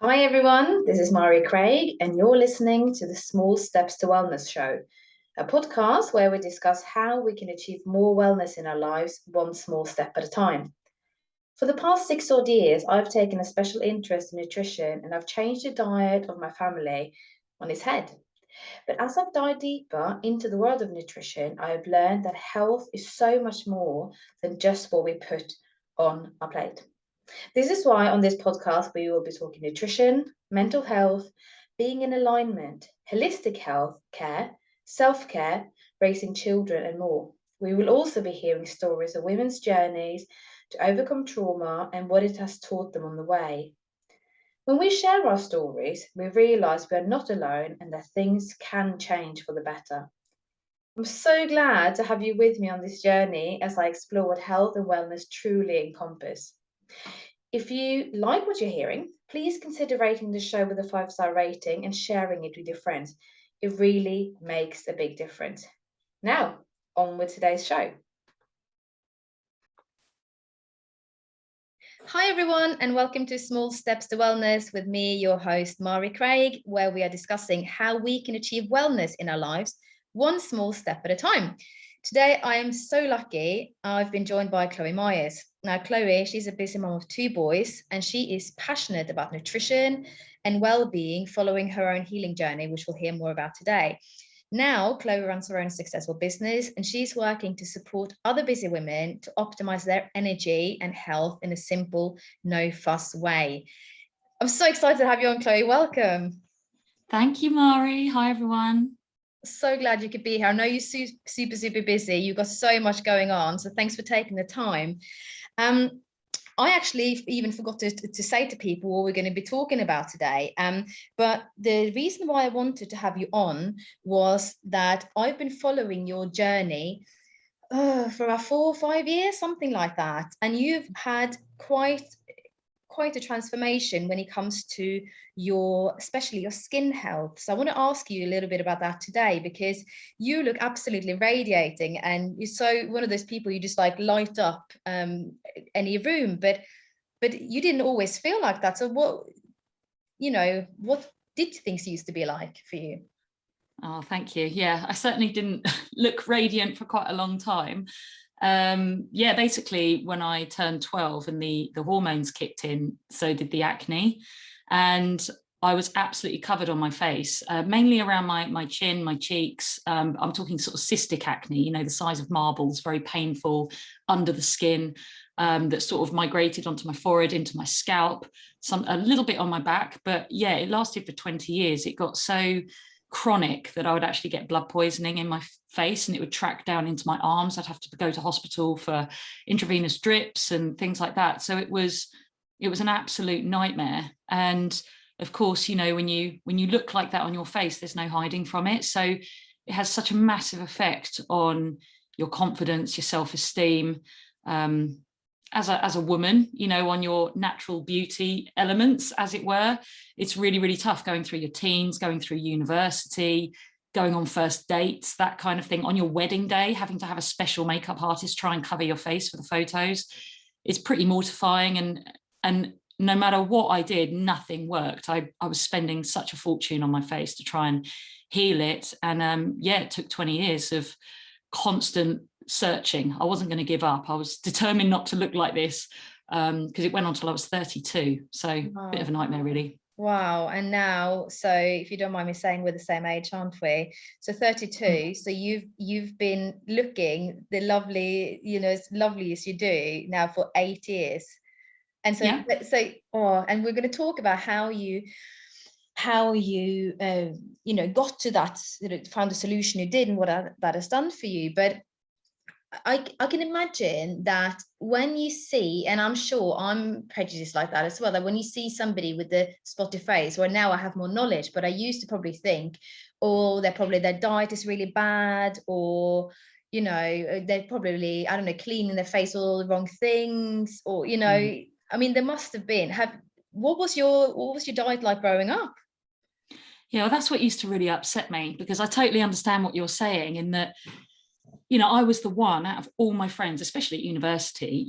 Hi everyone, this is Mari Craig, and you're listening to the Small Steps to Wellness show, a podcast where we discuss how we can achieve more wellness in our lives one small step at a time. For the past 6 odd years, I've taken a special interest in nutrition and I've changed the diet of my family on its head. But as I've dived deeper into the world of nutrition, I have learned that health is so much more than just what we put on our plate. This is why on this podcast we will be talking nutrition, mental health, being in alignment, holistic health care, self care, raising children, and more. We will also be hearing stories of women's journeys to overcome trauma and what it has taught them on the way. When we share our stories, we realize we are not alone and that things can change for the better. I'm so glad to have you with me on this journey as I explore what health and wellness truly encompass. If you like what you're hearing, please consider rating the show with a 5-star rating and sharing it with your friends. It really makes a big difference. Now, on with today's show. Hi, everyone, and welcome to Small Steps to Wellness with me, your host, Mari Craig, where we are discussing how we can achieve wellness in our lives, one small step at a time. Today, I am so lucky. I've been joined by Chloe Myers. Now, Chloe, she's a busy mom of 2 boys, and she is passionate about nutrition and well-being, following her own healing journey, which we'll hear more about today. Now, Chloe runs her own successful business, and she's working to support other busy women to optimize their energy and health in a simple, no-fuss way. I'm so excited to have you on, Chloe. Welcome. Thank you, Mari. Hi, everyone. So glad you could be here. I know you're super busy. You've got so much going on. So thanks for taking the time. I actually even forgot to say to people what we're going to be talking about today. But the reason why I wanted to have you on was that I've been following your journey for about 4 or 5 years, something like that. And you've had quite a transformation when it comes to especially your skin health. So I want to ask you a little bit about that today, because you look absolutely radiating and you're so one of those people you just like light up any room, but you didn't always feel like that. So what did things used to be like for you? Oh, thank you. Yeah, I certainly didn't look radiant for quite a long time. Basically when I turned 12 and the hormones kicked in, so did the acne, and I was absolutely covered on my face, mainly around my chin, my cheeks. I'm talking sort of cystic acne, the size of marbles, very painful under the skin, that sort of migrated onto my forehead, into my scalp, a little bit on my back. But yeah, it lasted for 20 years. It got so chronic that I would actually get blood poisoning in my face and it would track down into my arms. I'd have to go to hospital for intravenous drips and things like that. So it was an absolute nightmare. And of course, when you look like that on your face, there's no hiding from it. So it has such a massive effect on your confidence, your self-esteem, as a woman, on your natural beauty elements, as it were. It's really, really tough going through your teens, going through university, going on first dates, that kind of thing. On your wedding day, having to have a special makeup artist try and cover your face for the photos. It's pretty mortifying. And no matter what I did, nothing worked. I was spending such a fortune on my face to try and heal it. And it took 20 years of constant searching. I wasn't going to give up. I was determined not to look like this, because it went on till I was 32. So wow. A bit of a nightmare, really. Wow. And now, so if you don't mind me saying, we're the same age, aren't we? So 32. So you've been looking the lovely, as lovely as you do now for 8 years. And so, yeah. And we're going to talk about how you got to that, found a solution you did and what that has done for you. But I can imagine that when you see, and I'm sure I'm prejudiced like that as well, that when you see somebody with the spotty face, where now I have more knowledge, but I used to probably think, oh, their diet is really bad, or they're probably, I don't know, cleaning their face all the wrong things, or I mean, there must have been. What was your diet like growing up? Yeah, well, that's what used to really upset me, because I totally understand what you're saying, in that I was the one out of all my friends, especially at university,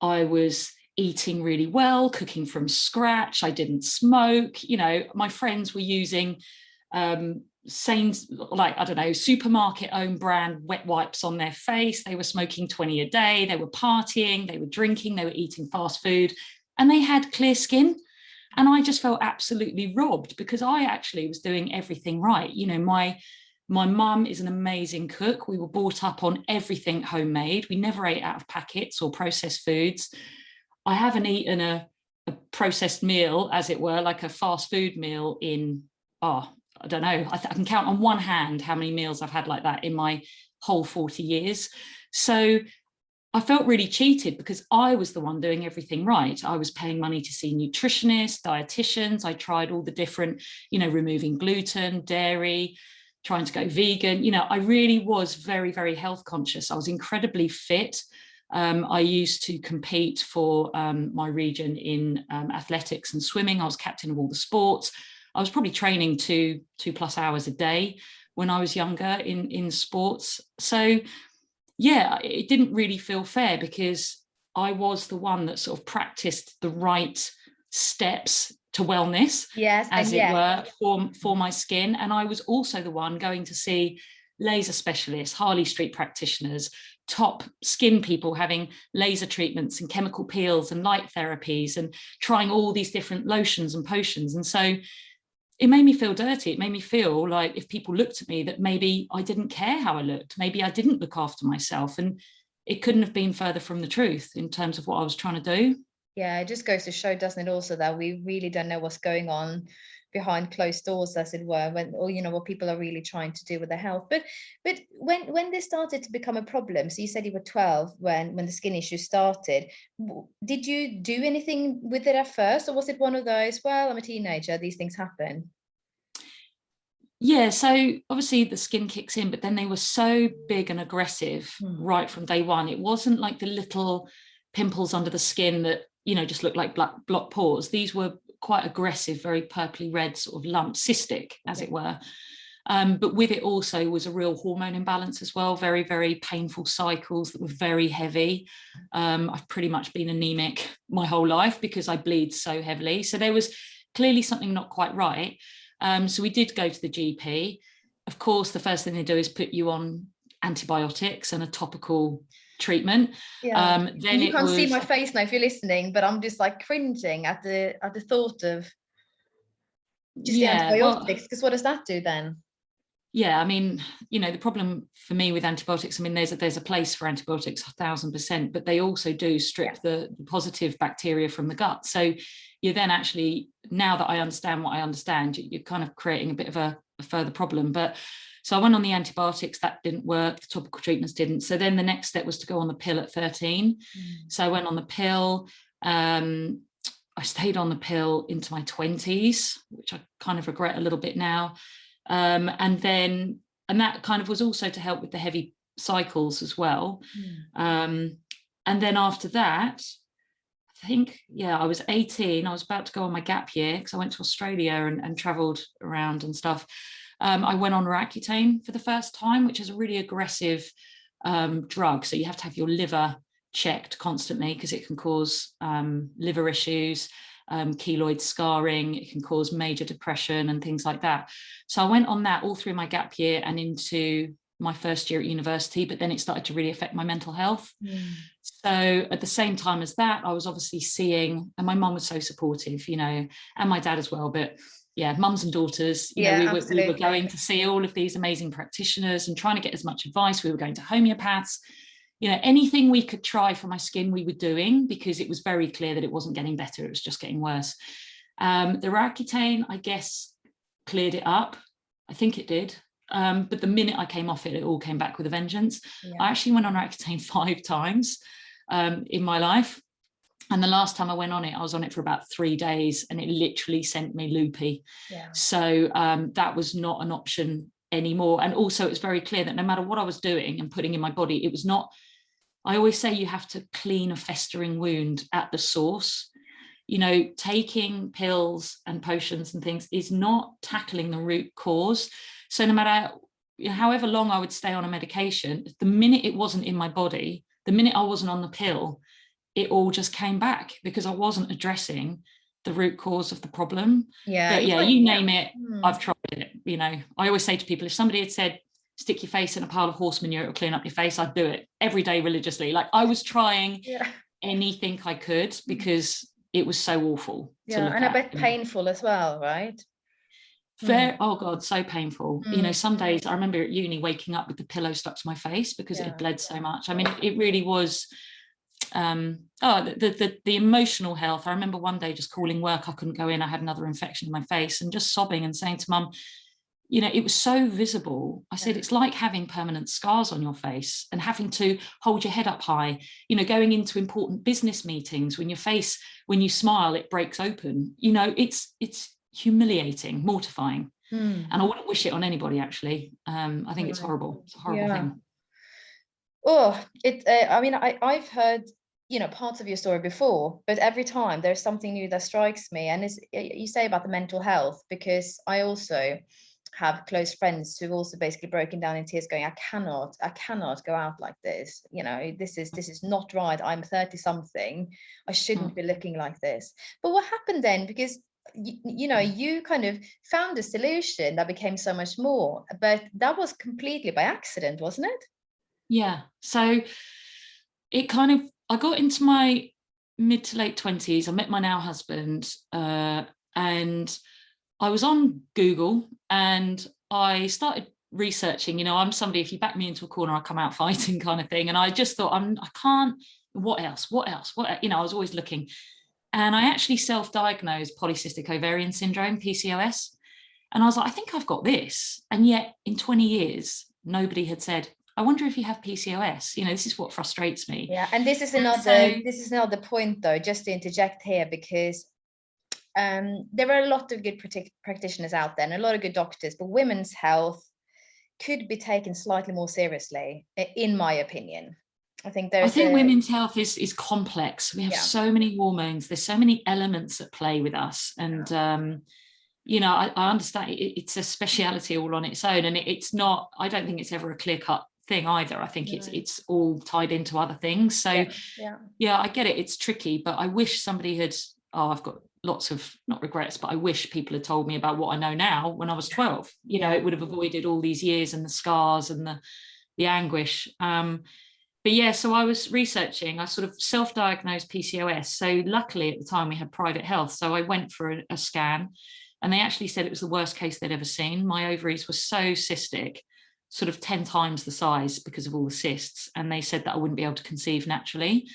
I was eating really well, cooking from scratch. I didn't smoke. My friends were using same, like, I don't know, supermarket own brand wet wipes on their face. They were smoking 20 a day. They were partying, they were drinking, they were eating fast food, and they had clear skin. And I just felt absolutely robbed because I actually was doing everything right. My mum is an amazing cook. We were brought up on everything homemade. We never ate out of packets or processed foods. I haven't eaten a processed meal, as it were, like a fast food meal in, I don't know, I can count on one hand how many meals I've had like that in my whole 40 years. So I felt really cheated because I was the one doing everything right. I was paying money to see nutritionists, dietitians. I tried all the different, removing gluten, dairy, trying to go vegan. I really was very, very health conscious. I was incredibly fit. I used to compete for my region in athletics and swimming. I was captain of all the sports. I was probably training 2+ hours a day when I was younger in sports. So yeah, it didn't really feel fair because I was the one that sort of practiced the right steps to wellness, as it were, for my skin. And I was also the one going to see laser specialists, Harley Street practitioners, top skin people having laser treatments and chemical peels and light therapies and trying all these different lotions and potions. And so it made me feel dirty. It made me feel like if people looked at me that maybe I didn't care how I looked, maybe I didn't look after myself. And it couldn't have been further from the truth in terms of what I was trying to do. Yeah, it just goes to show, doesn't it, also that we really don't know what's going on behind closed doors, as it were, when, or what people are really trying to do with their health. But when this started to become a problem, so you said you were 12 when the skin issue started. Did you do anything with it at first, or was it one of those, well, I'm a teenager, these things happen? Yeah, so obviously the skin kicks in, but then they were so big and aggressive right from day one. It wasn't like the little pimples under the skin that just looked like block pores. These were quite aggressive, very purpley red sort of lumps, cystic, as it were. But with it also was a real hormone imbalance as well, very, very painful cycles that were very heavy. I've pretty much been anemic my whole life because I bleed so heavily. So there was clearly something not quite right. So we did go to the GP. Of course, the first thing they do is put you on antibiotics and a topical treatment. Then you can't see my face now if you're listening, but I'm just like cringing at the thought of just the antibiotics, because what does that do then? Yeah, I mean, the problem for me with antibiotics, I mean, there's a place for antibiotics 1000%, but they also do strip the positive bacteria from the gut. So you're then actually, now that I understand what I understand, you're kind of creating a bit of a further problem. But so I went on the antibiotics, that didn't work, the topical treatments didn't. So then the next step was to go on the pill at 13. So I went on the pill. I stayed on the pill into my 20s, which I kind of regret a little bit now. And that kind of was also to help with the heavy cycles as well. And then after that, I think, I was 18. I was about to go on my gap year because I went to Australia and traveled around and stuff. I went on Roaccutane for the first time, which is a really aggressive drug. So you have to have your liver checked constantly because it can cause liver issues, keloid scarring, it can cause major depression and things like that. So I went on that all through my gap year and into my first year at university, but then it started to really affect my mental health. So at the same time as that, I was obviously seeing, and my mum was so supportive, and my dad as well, but yeah, mums and daughters, we were going to see all of these amazing practitioners and trying to get as much advice. We were going to homeopaths, anything we could try for my skin we were doing, because it was very clear that it wasn't getting better, it was just getting worse. The Roaccutane, I guess, cleared it up. I think it did. But the minute I came off it, it all came back with a vengeance. I actually went on Roaccutane 5 times in my life. And the last time I went on it, I was on it for about 3 days and it literally sent me loopy. So that was not an option anymore. And also it was very clear that no matter what I was doing and putting in my body, it was not, I always say you have to clean a festering wound at the source. Taking pills and potions and things is not tackling the root cause. So no matter however long I would stay on a medication, the minute it wasn't in my body, the minute I wasn't on the pill, it all just came back because I wasn't addressing the root cause of the problem. Yeah, But it's yeah, like, you name it, I've tried it. You know, I always say to people, if somebody had said, stick your face in a pile of horse manure, it'll clean up your face, I'd do it every day religiously. Like, I was trying anything I could because it was so awful to look and at. I bet painful as well, right? Oh God, so painful. You know, some days I remember at uni waking up with the pillow stuck to my face because it had bled so much. I mean, it really was the emotional health. I remember one day just calling work, I couldn't go in, I had another infection in my face, and just sobbing and saying to mum, you know, it was so visible. I said, it's like having permanent scars on your face and having to hold your head up high, you know, going into important business meetings when your face, when you smile, it breaks open. You know, it's humiliating, mortifying. And I wouldn't wish it on anybody, actually. I think it's horrible. It's a horrible thing. Oh, I mean, I've heard, you know, parts of your story before, but every time there's something new that strikes me. And you say about the mental health, because I also have close friends who've also basically broken down in tears going, I cannot go out like this. You know, this is not right. I'm 30 something. I shouldn't be looking like this. But what happened then? Because you know, you kind of found a solution that became so much more, but that was completely by accident, wasn't it? Yeah. So it kind of, I got into my mid to late 20s. I met my now husband, and I was on Google and I started researching. You know, I'm somebody, if you back me into a corner, I come out fighting kind of thing. And I just thought, I can't, what else? You know, I was always looking. And I actually self-diagnosed polycystic ovarian syndrome, PCOS. And I was like, I think I've got this. And yet in 20 years, nobody had said, I wonder if you have PCOS. You know, this is what frustrates me. Yeah, and this is another point, though, just to interject here, because there are a lot of good practitioners out there and a lot of good doctors, but women's health could be taken slightly more seriously, in my opinion. I think women's health is complex. We have so many hormones. There's so many elements at play with us. And, you know, I understand it's a speciality all on its own. And it's not, I don't think it's ever a clear-cut thing either. I think it's all tied into other things. So, yeah, I get it. It's tricky, but I wish somebody had, I've got lots of, not regrets, but I wish people had told me about what I know now when I was 12. You know, it would have avoided all these years and the scars and the anguish. But yeah, so I was researching, I sort of self-diagnosed PCOS. So luckily at the time we had private health. So I went for a scan and they actually said it was the worst case they'd ever seen. My ovaries were so cystic, sort of 10 times the size because of all the cysts. And they said that I wouldn't be able to conceive naturally.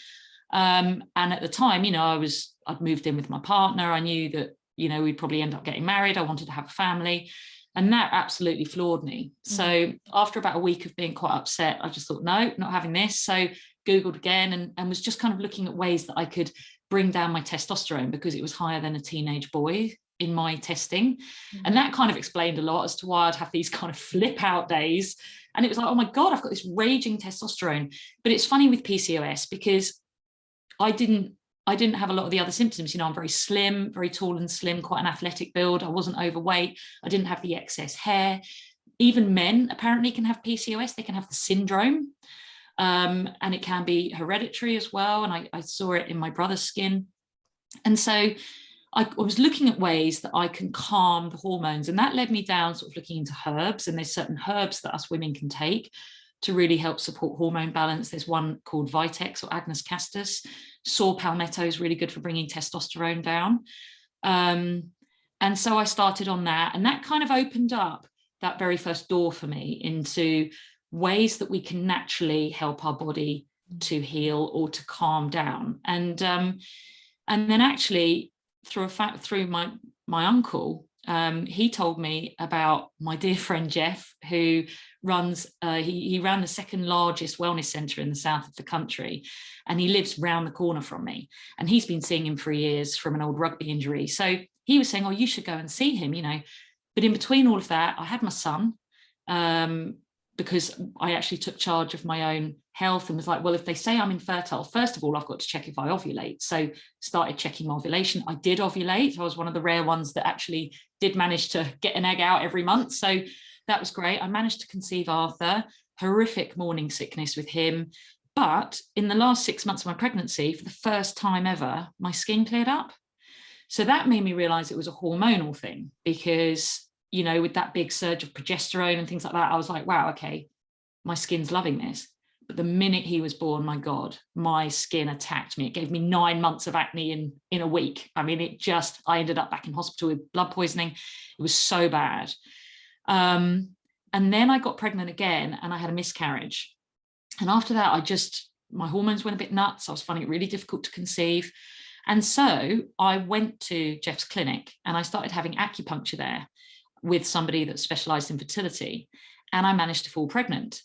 And at the time, you know, I'd moved in with my partner. I knew that, you know, we'd probably end up getting married. I wanted to have a family. And that absolutely floored me. So after about a week of being quite upset, I just thought, no, not having this. So Googled again and was just kind of looking at ways that I could bring down my testosterone because it was higher than a teenage boy in my testing. And that kind of explained a lot as to why I'd have these kind of flip out days. And it was like, oh my God, I've got this raging testosterone. But it's funny with PCOS because I didn't have a lot of the other symptoms. You know, I'm very slim, very tall and slim, quite an athletic build. I wasn't overweight. I didn't have the excess hair. Even men apparently can have PCOS. They can have the syndrome. And it can be hereditary as well. And I saw it in my brother's skin. And so I was looking at ways that I can calm the hormones. And that led me down sort of looking into herbs. And there's certain herbs that us women can take to really help support hormone balance. There's one called Vitex or Agnus castus. Saw palmetto is really good for bringing testosterone down. And so I started on that. And that kind of opened up that very first door for me into ways that we can naturally help our body to heal or to calm down. And then actually through my uncle, he told me about my dear friend Jeff, who runs, he ran the second largest wellness centre in the south of the country, and he lives round the corner from me. And he's been seeing him for years from an old rugby injury. So he was saying, oh, you should go and see him, you know. But in between all of that, I had my son, because I actually took charge of my own health and was like, well, if they say I'm infertile, first of all, I've got to check if I ovulate. So started checking my ovulation. I did ovulate. I was one of the rare ones that actually did manage to get an egg out every month. So that was great. I managed to conceive Arthur. Horrific morning sickness with him, But in the last 6 months of my pregnancy, for the first time ever, my skin cleared up. So that made me realize it was a hormonal thing, because, with that big surge of progesterone and things like that, I was like, wow, okay, my skin's loving this. But the minute he was born, my God, my skin attacked me. It gave me 9 months of acne in a week. I mean, I ended up back in hospital with blood poisoning. It was so bad. And then I got pregnant again and I had a miscarriage. And after that, my hormones went a bit nuts. I was finding it really difficult to conceive. And so I went to Jeff's clinic and I started having acupuncture there with somebody that specialized in fertility. And I managed to fall pregnant.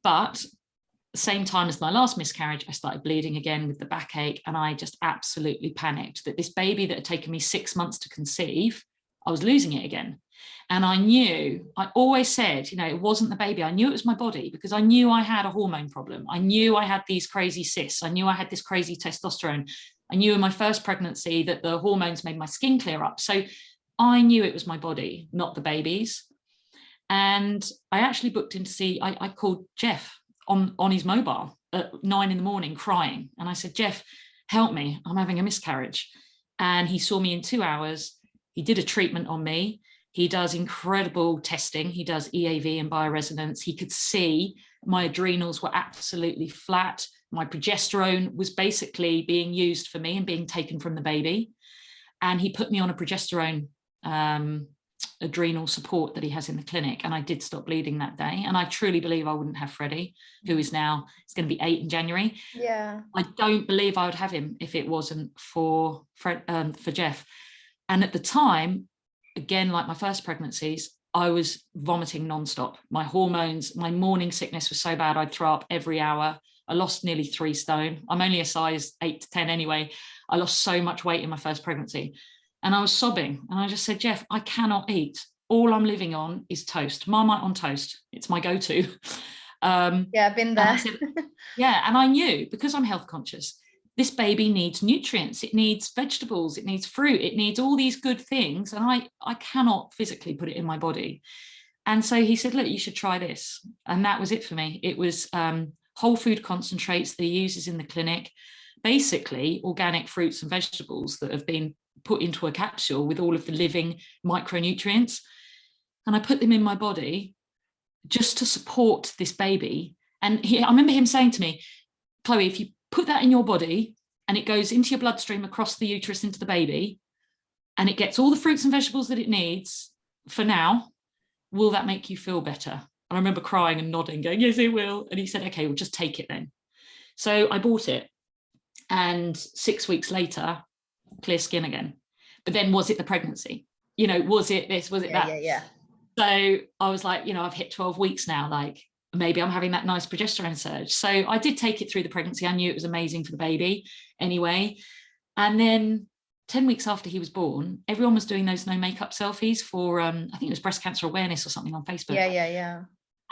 But the same time as my last miscarriage, I started bleeding again with the backache. And I just absolutely panicked that this baby that had taken me 6 months to conceive, I was losing it again. And I always said, it wasn't the baby. I knew it was my body, because I knew I had a hormone problem. I knew I had these crazy cysts. I knew I had this crazy testosterone. I knew in my first pregnancy that the hormones made my skin clear up. So I knew it was my body, not the baby's. And I actually booked in to see, I called Jeff on his mobile at 9 a.m, crying. And I said, Jeff, help me. I'm having a miscarriage. And he saw me in 2 hours. He did a treatment on me. He does incredible testing. He does EAV and bioresonance. He could see my adrenals were absolutely flat. My progesterone was basically being used for me and being taken from the baby. And he put me on a progesterone adrenal support that he has in the clinic. And I did stop bleeding that day. And I truly believe I wouldn't have Freddie, who is now, it's going to be 8 in January. Yeah. I don't believe I would have him if it wasn't for Jeff. And at the time, again, like my first pregnancies, I was vomiting nonstop. My hormones, my morning sickness was so bad, I'd throw up every hour. I lost nearly 3 stone. I'm only a size 8 to 10 anyway. I lost so much weight in my first pregnancy. And I was sobbing. And I just said, Jeff, I cannot eat. All I'm living on is toast. Marmite on toast. It's my go-to. Yeah, I've been there. And I knew, because I'm health conscious, this baby needs nutrients. It needs vegetables. It needs fruit. It needs all these good things. And I cannot physically put it in my body. And so he said, look, you should try this. And that was it for me. It was whole food concentrates that he uses in the clinic, basically organic fruits and vegetables that have been put into a capsule with all of the living micronutrients. And I put them in my body just to support this baby. And I remember him saying to me, Chloe, if you put that in your body and it goes into your bloodstream across the uterus into the baby, and it gets all the fruits and vegetables that it needs for now, will that make you feel better? And I remember crying and nodding, going, yes, it will. And he said, okay, well, just take it then. So I bought it. And 6 weeks later, clear skin again. But then was it the pregnancy? Was it this? Was it that? Yeah. So I was like, I've hit 12 weeks now. Like, maybe I'm having that nice progesterone surge. So I did take it through the pregnancy. I knew it was amazing for the baby anyway. And then 10 weeks after he was born, everyone was doing those no makeup selfies for, I think it was breast cancer awareness or something on Facebook. Yeah.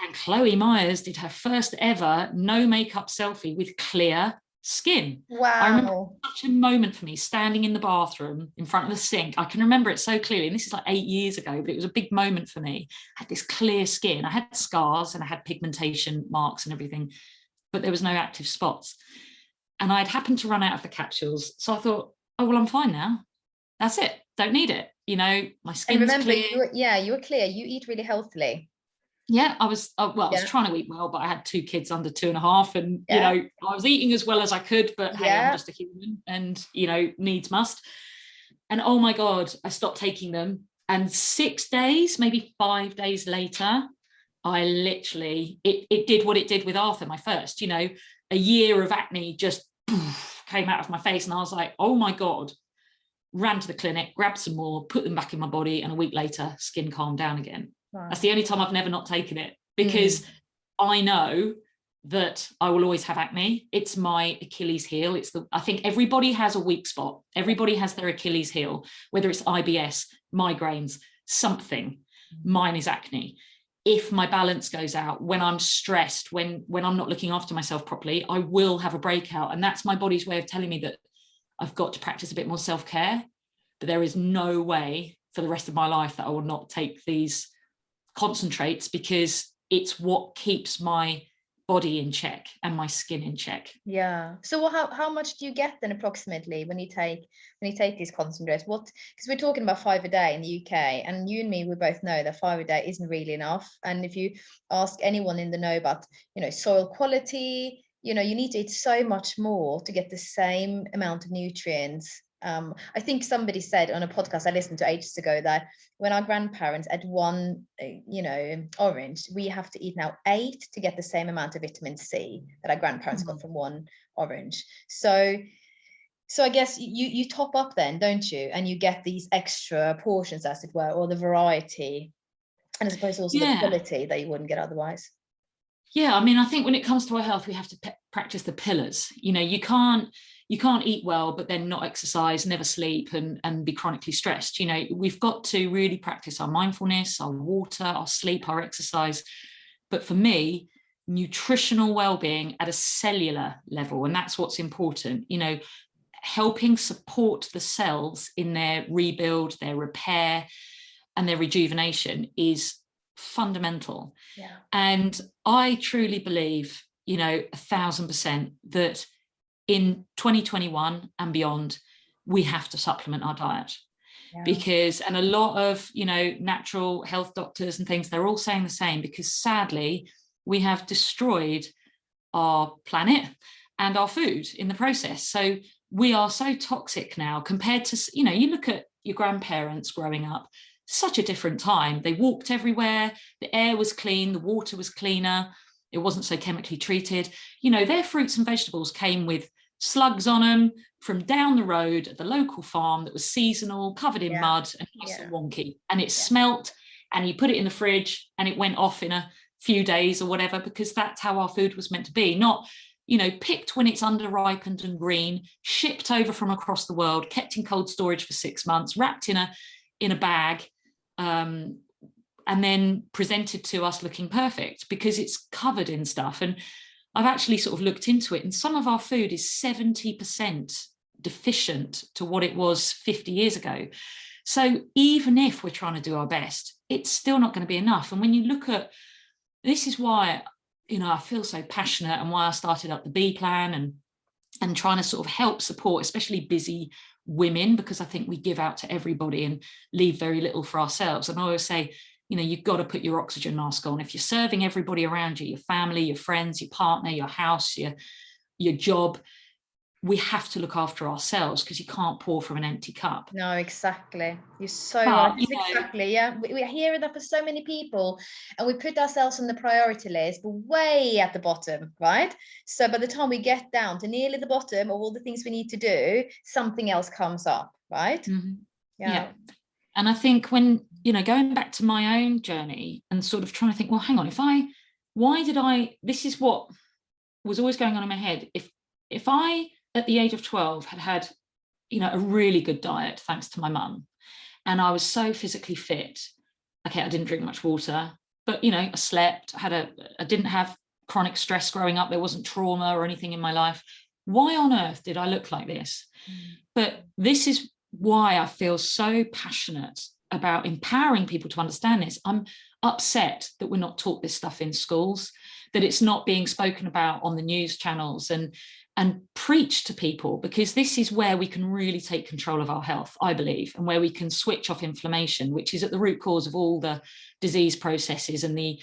And Chloe Myers did her first ever no makeup selfie with clear skin. Wow. I remember such a moment for me standing in the bathroom in front of the sink. I can remember it so clearly. And this is like 8 years ago, but it was a big moment for me. I had this clear skin. I had scars and I had pigmentation marks and everything, but there was no active spots. And I'd happened to run out of the capsules. So I thought, oh, well, I'm fine now. That's it. Don't need it. My skin's remember, clear. you were clear. You eat really healthily. Yeah, I was trying to eat well, but I had 2 kids under 2.5, and I was eating as well as I could, but hey, I'm just a human, and needs must. And oh my God, I stopped taking them, and 6 days, maybe 5 days later, I literally it did what it did with Arthur, my first. A year of acne just came out of my face, and I was like, oh my God. Ran to the clinic, grabbed some more, put them back in my body, and a week later, skin calmed down again. Wow. That's the only time I've never not taken it, because I know that I will always have acne. It's my Achilles heel. I think everybody has a weak spot. Everybody has their Achilles heel, whether it's IBS, migraines, something. Mine is acne. If my balance goes out, when I'm stressed, when I'm not looking after myself properly, I will have a breakout. And that's my body's way of telling me that I've got to practice a bit more self-care. But there is no way for the rest of my life that I will not take these concentrates, because it's what keeps my body in check and my skin in check. Yeah. So how much do you get then approximately when you take these concentrates? What, because we're talking about 5 a day in the UK, and you and me, we both know that 5 a day isn't really enough. And if you ask anyone in the know about, soil quality, you need to eat so much more to get the same amount of nutrients. I think somebody said on a podcast I listened to ages ago that when our grandparents had one, orange, we have to eat now 8 to get the same amount of vitamin C that our grandparents got from one orange. So I guess you top up then, don't you? And you get these extra portions, as it were, or the variety, and I suppose also the quality that you wouldn't get otherwise. Yeah, I mean, I think when it comes to our health, we have to practice the pillars. You can't eat well, but then not exercise, never sleep, and be chronically stressed. We've got to really practice our mindfulness, our water, our sleep, our exercise. But for me, nutritional well-being at a cellular level, and that's what's important, helping support the cells in their rebuild, their repair, and their rejuvenation is fundamental. Yeah. And I truly believe, 1,000%, that in 2021 and beyond, we have to supplement our diet. Yeah. Because, and a lot of, natural health doctors and things, they're all saying the same, because sadly, we have destroyed our planet and our food in the process. So we are so toxic now compared to, you look at your grandparents growing up, such a different time. They walked everywhere, the air was clean, the water was cleaner, it wasn't so chemically treated. Their fruits and vegetables came with slugs on them from down the road at the local farm that was seasonal, covered in mud and nice and wonky, and it smelt, and you put it in the fridge and it went off in a few days or whatever, because that's how our food was meant to be. Not picked when it's underripened and green, shipped over from across the world, kept in cold storage for 6 months, wrapped in a bag, and then presented to us looking perfect because it's covered in stuff. And I've actually sort of looked into it, and some of our food is 70% deficient to what it was 50 years ago. So even if we're trying to do our best, it's still not going to be enough. And when you look at, this is why, I feel so passionate, and why I started up the B Plan and trying to sort of help support, especially busy women, because I think we give out to everybody and leave very little for ourselves. And I always say, you've got to put your oxygen mask on. If you're serving everybody around you, your family, your friends, your partner, your house, your job, we have to look after ourselves, because you can't pour from an empty cup. No, exactly. You're so right. Exactly. Yeah. We hear that for so many people, and we put ourselves on the priority list, but way at the bottom, right? So by the time we get down to nearly the bottom of all the things we need to do, something else comes up, right? Mm-hmm. Yeah. And I think when, going back to my own journey and sort of trying to think, well, hang on, this is what was always going on in my head. If I, at the age of 12, had a really good diet, thanks to my mum, and I was so physically fit, okay, I didn't drink much water, but, I slept, I didn't have chronic stress growing up, there wasn't trauma or anything in my life. Why on earth did I look like this? But this is why I feel so passionate about empowering people to understand this. I'm upset that we're not taught this stuff in schools, that it's not being spoken about on the news channels and preached to people, because this is where we can really take control of our health, I believe, and where we can switch off inflammation, which is at the root cause of all the disease processes and the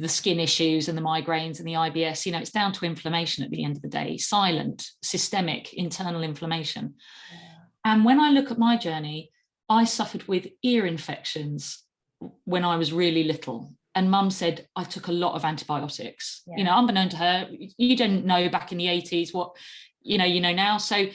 skin issues and the migraines and the IBS. It's down to inflammation at the end of the day, silent, systemic, internal inflammation. And when I look at my journey, I suffered with ear infections when I was really little. And mum said I took a lot of antibiotics, unbeknown to her. You didn't know back in the 80s what, you know now. So,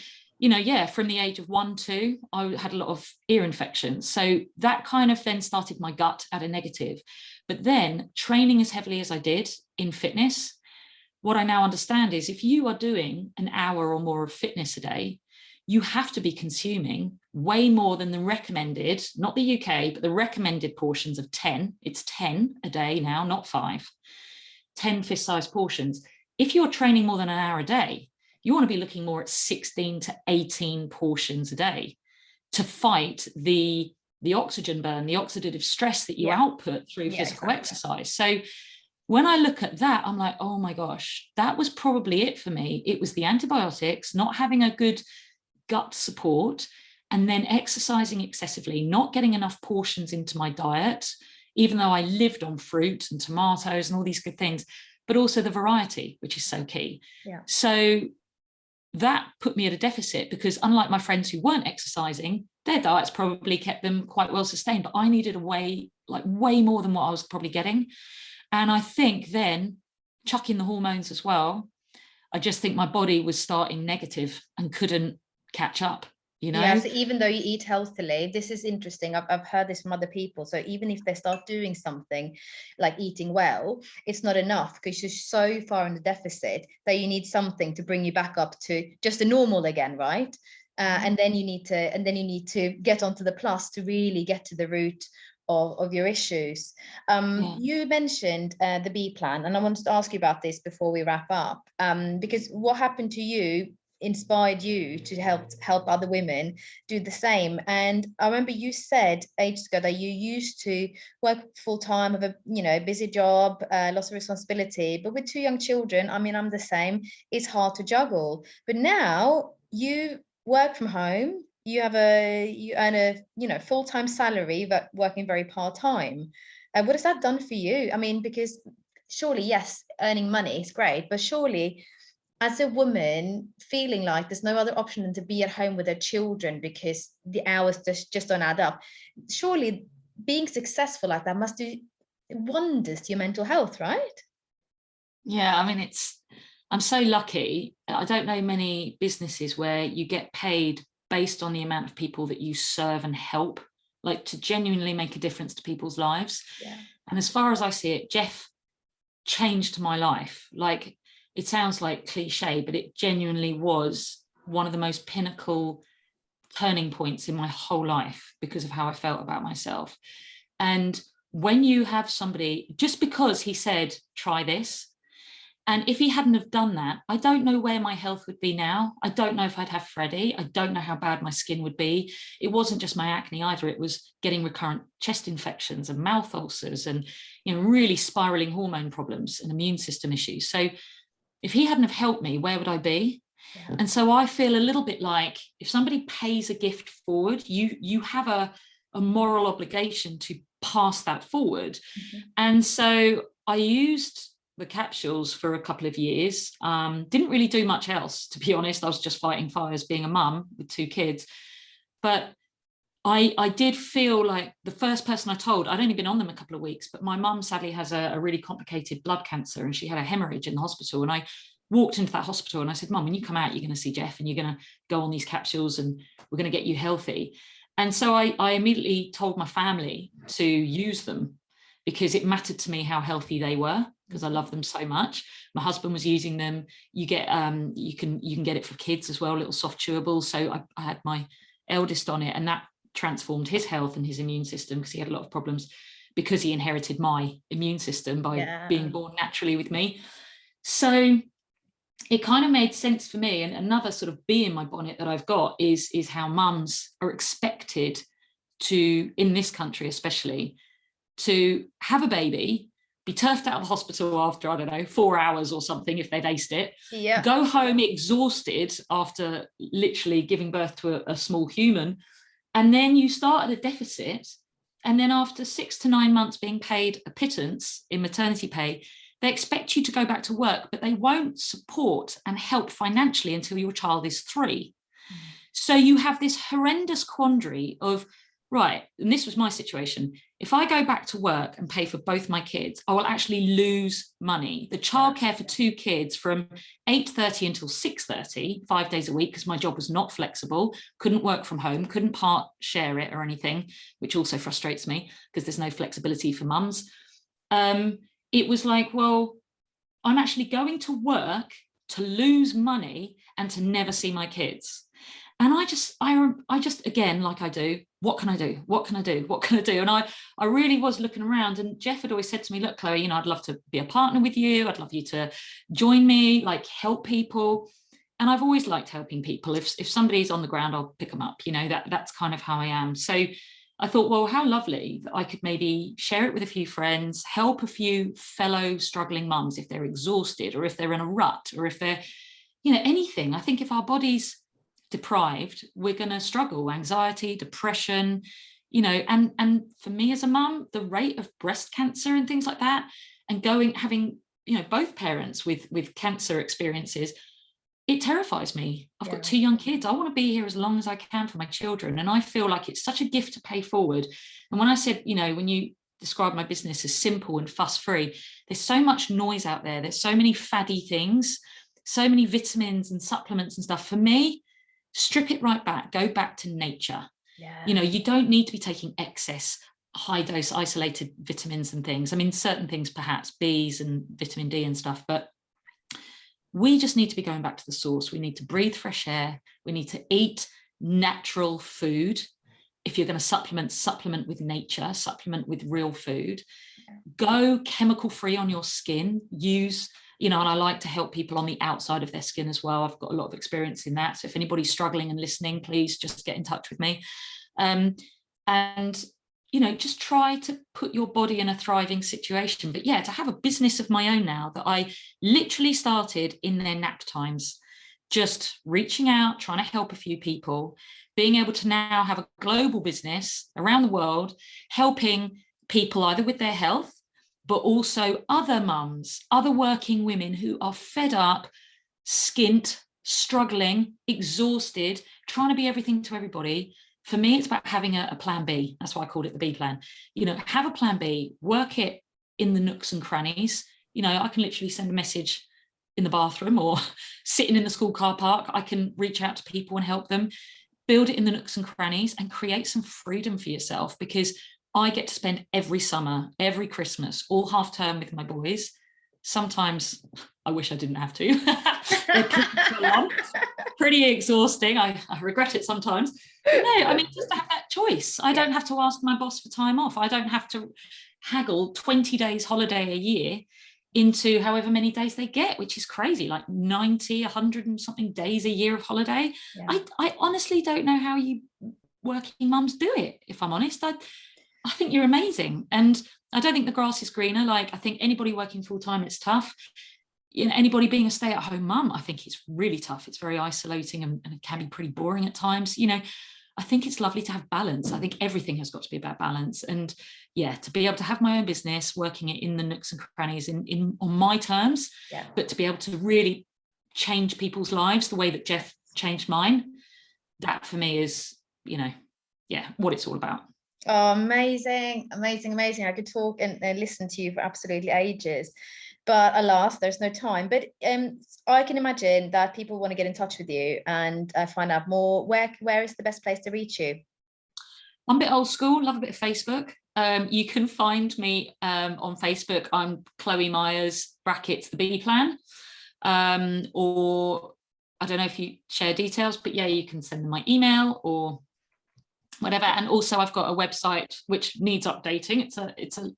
from the age of 1, 2, I had a lot of ear infections. So that kind of then started my gut at a negative. But then training as heavily as I did in fitness, what I now understand is if you are doing an hour or more of fitness a day, you have to be consuming way more than the recommended, not the UK, but the recommended portions of 10. It's 10 a day now, not 5. 10 fist-sized portions. If you're training more than an hour a day, you want to be looking more at 16 to 18 portions a day to fight the oxygen burn, the oxidative stress that you output through physical exercise. So when I look at that, I'm like, oh my gosh, that was probably it for me. It was the antibiotics, not having a good gut support, and then exercising excessively, not getting enough portions into my diet, even though I lived on fruit and tomatoes and all these good things, but also the variety, which is so key. Yeah. So that put me at a deficit, because unlike my friends who weren't exercising, their diets probably kept them quite well sustained, but I needed way more than what I was probably getting. And I think then, chucking the hormones as well, I just think my body was starting negative and couldn't catch up, you know? Yeah, so even though you eat healthily, this is interesting. I've heard this from other people. So even if they start doing something like eating well, it's not enough, because you're so far in the deficit that you need something to bring you back up to just a normal again, right? And then you need to get onto the plus to really get to the root of your issues. You mentioned the B plan, and I wanted to ask you about this before we wrap up, because what happened to you inspired you to help other women do the same. And I remember you said ages ago that you used to work full-time, have a busy job, lots of responsibility, but with 2 young children, I mean, I'm the same, it's hard to juggle. But now you work from home, you earn a full-time salary, but working very part-time. What has that done for you? I mean, because surely, yes, earning money is great, but surely as a woman feeling like there's no other option than to be at home with their children because the hours just don't add up, surely being successful like that must do wonders to your mental health, right? Yeah, I mean, I'm so lucky. I don't know many businesses where you get paid based on the amount of people that you serve and help, like to genuinely make a difference to people's lives. Yeah. And as far as I see it, Jeff changed my life. Like, it sounds like cliche, but it genuinely was one of the most pinnacle turning points in my whole life because of how I felt about myself. And when you have somebody, just because he said, try this, and if he hadn't have done that, I don't know where my health would be now. I don't know if I'd have Freddie. I don't know how bad my skin would be. It wasn't just my acne either. It was getting recurrent chest infections and mouth ulcers and, really spiraling hormone problems and immune system issues. So if he hadn't have helped me, where would I be? Yeah. And so I feel a little bit like if somebody pays a gift forward, you have a moral obligation to pass that forward. Mm-hmm. And so I used the capsules for a couple of years, didn't really do much else, to be honest. I was just fighting fires being a mum with 2 kids. But I did feel like the first person I told, I'd only been on them a couple of weeks, but my mum sadly has a really complicated blood cancer, and she had a hemorrhage in the hospital. And I walked into that hospital and I said, Mum, when you come out, you're going to see Jeff and you're going to go on these capsules and we're going to get you healthy. And so I immediately told my family to use them because it mattered to me how healthy they were, because I love them so much. My husband was using them. You get you can get it for kids as well, little soft chewables. So I had my eldest on it, and that transformed his health and his immune system because he had a lot of problems because he inherited my immune system by being born naturally with me. So it kind of made sense for me. And another sort of bee in my bonnet that I've got is how mums are expected to, in this country especially, to have a baby, be turfed out of the hospital after, I don't know, 4 hours or something if they've aced it, go home exhausted after literally giving birth to a small human, and then you start at a deficit, and then after 6 to 9 months being paid a pittance in maternity pay, they expect you to go back to work, but they won't support and help financially until your child is 3. So you have this horrendous quandary of, right, and this was my situation. If I go back to work and pay for both my kids, I will actually lose money. The childcare for 2 kids from 8:30 until 6:30, 5 days a week, because my job was not flexible, couldn't work from home, couldn't part share it or anything, which also frustrates me because there's no flexibility for mums. It was like, well, I'm actually going to work to lose money and to never see my kids. And I just, again, like I do, what can I do? What can I do? What can I do? And I really was looking around, and Jeff had always said to me, look, Chloe, I'd love to be a partner with you. I'd love you to join me, like help people. And I've always liked helping people. If somebody's on the ground, I'll pick them up. That's kind of how I am. So I thought, well, how lovely that I could maybe share it with a few friends, help a few fellow struggling mums if they're exhausted, or if they're in a rut, or if they're, anything. I think if our body's deprived, we're going to struggle. Anxiety, depression, and for me as a mum, the rate of breast cancer and things like that, and having both parents with cancer experiences, it terrifies me. I've got 2 young kids. I want to be here as long as I can for my children, and I feel like it's such a gift to pay forward. And when I said, when you describe my business as simple and fuss free, there's so much noise out there, there's so many faddy things, so many vitamins and supplements and stuff. For me, strip it right back, go back to nature. You don't need to be taking excess high dose isolated vitamins and things. I mean, certain things, perhaps B's and vitamin D and stuff, but we just need to be going back to the source. We need to breathe fresh air. We need to eat natural food. If you're going to supplement with nature, supplement with real food. Go chemical free on your skin. Use, and I like to help people on the outside of their skin as well. I've got a lot of experience in that. So if anybody's struggling and listening, please just get in touch with me. And just try to put your body in a thriving situation. But yeah, to have a business of my own now that I literally started in their nap times, just reaching out, trying to help a few people, being able to now have a global business around the world, helping people either with their health, but also other mums, other working women who are fed up, skint, struggling, exhausted, trying to be everything to everybody. For me, it's about having a plan B. That's why I called it the B plan. Have a plan B, work it in the nooks and crannies. I can literally send a message in the bathroom or sitting in the school car park. I can reach out to people and help them. Build it in the nooks and crannies and create some freedom for yourself, because I get to spend every summer, every Christmas, all half term with my boys. Sometimes I wish I didn't have to. They're pretty full on, pretty exhausting. I regret it sometimes. But no, I mean, just to have that choice. I don't have to ask my boss for time off. I don't have to haggle 20 days holiday a year into however many days they get, which is crazy, like 90, 100 and something days a year of holiday. I honestly don't know how you working mums do it, if I'm honest. I think you're amazing. And I don't think the grass is greener. Like, I think anybody working full time, it's tough. Anybody being a stay-at-home mum, I think it's really tough. It's very isolating and it can be pretty boring at times. I think it's lovely to have balance. I think everything has got to be about balance. And yeah, to be able to have my own business, working it in the nooks and crannies on my terms, but to be able to really change people's lives the way that Jeff changed mine, that for me is, what it's all about. Oh, amazing, amazing, amazing. I could talk and listen to you for absolutely ages, but alas, there's no time. But I can imagine that people want to get in touch with you and find out more. Where is the best place to reach you? I'm a bit old school, love a bit of Facebook. You can find me on Facebook. I'm Chloe Myers brackets the B plan. Or I don't know if you share details, but yeah, you can send them my email or whatever. And also I've got a website which needs updating. It's a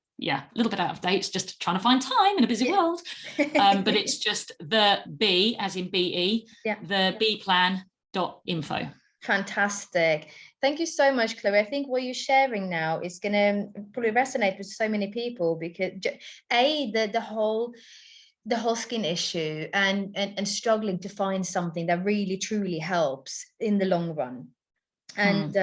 little bit out of date. It's just trying to find time in a busy world. But it's just the B as in BE, the bplan.info. Fantastic. Thank you so much, Chloe. I think what you're sharing now is going to probably resonate with so many people, because the whole skin issue and struggling to find something that really truly helps in the long run. And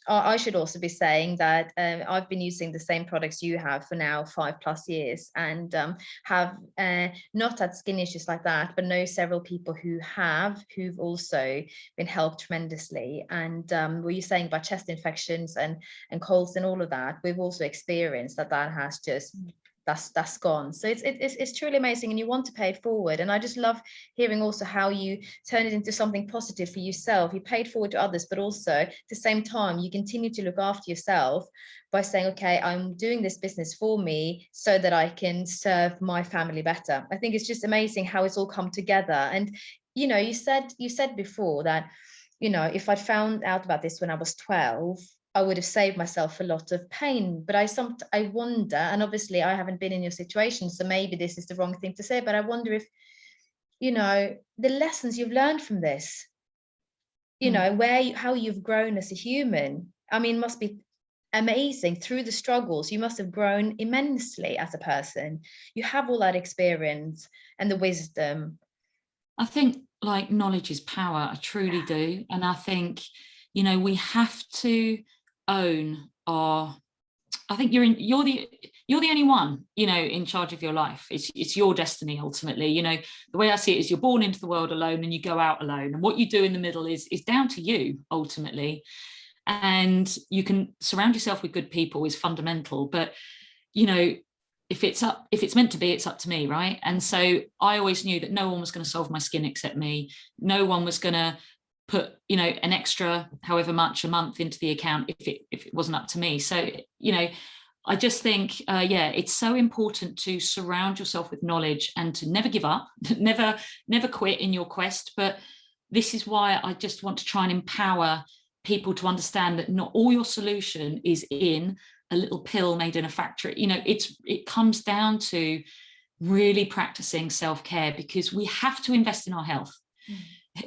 I should also be saying that I've been using the same products you have for now 5+ years, and have not had skin issues like that, but know several people who've also been helped tremendously. And what you're saying about chest infections and colds and all of that, we've also experienced that has just that's gone. So it's truly amazing, and you want to pay it forward. And I just love hearing also how you turn it into something positive for yourself. You paid forward to others, but also at the same time you continue to look after yourself by saying, okay, I'm doing this business for me so that I can serve my family better. I think it's just amazing how it's all come together. And you said before that if I'd found out about this when I was 12, I would have saved myself a lot of pain. But I wonder, and obviously I haven't been in your situation, so maybe this is the wrong thing to say, but I wonder if, the lessons you've learned from this, how you've grown as a human, I mean, must be amazing. Through the struggles, you must have grown immensely as a person. You have all that experience and the wisdom. I think like knowledge is power. I truly do. And I think, you know, we have to own our, I think you're the only one, you know, in charge of your life. It's your destiny ultimately. You know, the way I see it is you're born into the world alone and you go out alone. And what you do in the middle is down to you ultimately. And you can surround yourself with good people is fundamental. But, you know, if it's meant to be, it's up to me, right? And so I always knew that no one was going to solve my skin except me. No one was going to put, you know, an extra however much a month into the account if it wasn't up to me. So, you know, I just think, yeah, it's so important to surround yourself with knowledge and to never give up, never quit in your quest. But this is why I just want to try and empower people to understand that not all your solution is in a little pill made in a factory. You know, it comes down to really practicing self-care, because we have to invest in our health.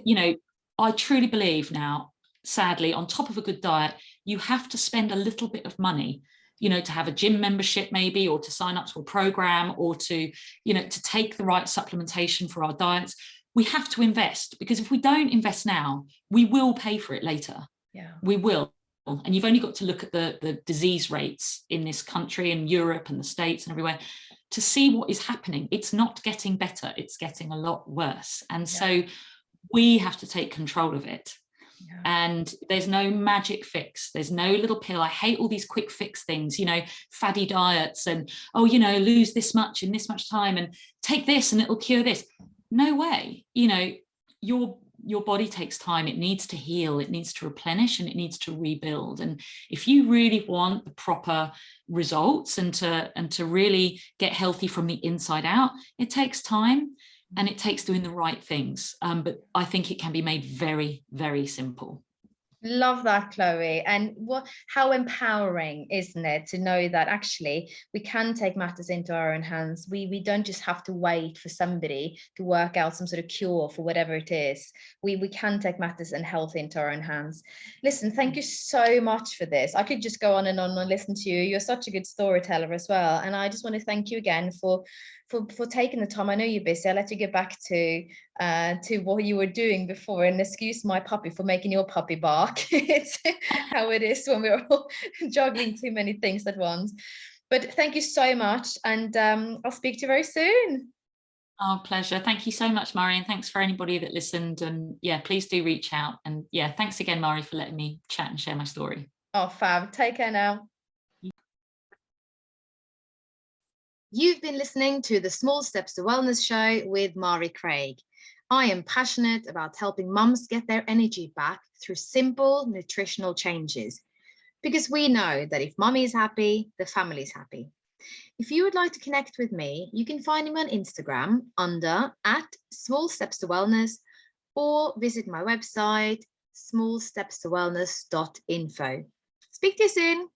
You know, I truly believe now, sadly, on top of a good diet, you have to spend a little bit of money, you know, to have a gym membership maybe, or to sign up to a program, or to, you know, to take the right supplementation for our diets. We have to invest, because if we don't invest now, we will pay for it later. Yeah, we will. And you've only got to look at the disease rates in this country and Europe and the States and everywhere to see what is happening. It's not getting better, it's getting a lot worse. And so we have to take control of it. Yeah. And there's no magic fix. There's no little pill. I hate all these quick fix things, you know, faddy diets and, oh, you know, lose this much in this much time and take this and it'll cure this. No way. You know, your body takes time. It needs to heal, it needs to replenish, and it needs to rebuild. And if you really want the proper results and to really get healthy from the inside out, it takes time and it takes doing the right things. But I think it can be made very, very simple. Love that, Chloe. And how empowering, isn't it, to know that actually we can take matters into our own hands. We don't just have to wait for somebody to work out some sort of cure for whatever it is. We can take matters and health into our own hands. Listen, thank you so much for this. I could just go on and listen to you. You're such a good storyteller as well. And I just want to thank you again for taking the time. I know you're busy. I'll let you get back to what you were doing before, and excuse my puppy for making your puppy bark. It's how it is when we're all juggling too many things at once. But thank you so much, and I'll speak to you very soon. Oh, pleasure. Thank you so much, Mari, and thanks for anybody that listened. And yeah, please do reach out. And yeah, thanks again, Mari, for letting me chat and share my story. Oh, fab. Take care now. You've been listening to the Small Steps to Wellness show with Mari Craig. I am passionate about helping mums get their energy back through simple nutritional changes, because we know that if mummy is happy, the family is happy. If you would like to connect with me, you can find me on Instagram under @smallstepstowellness, or visit my website smallstepstowellness.info. Speak to you soon.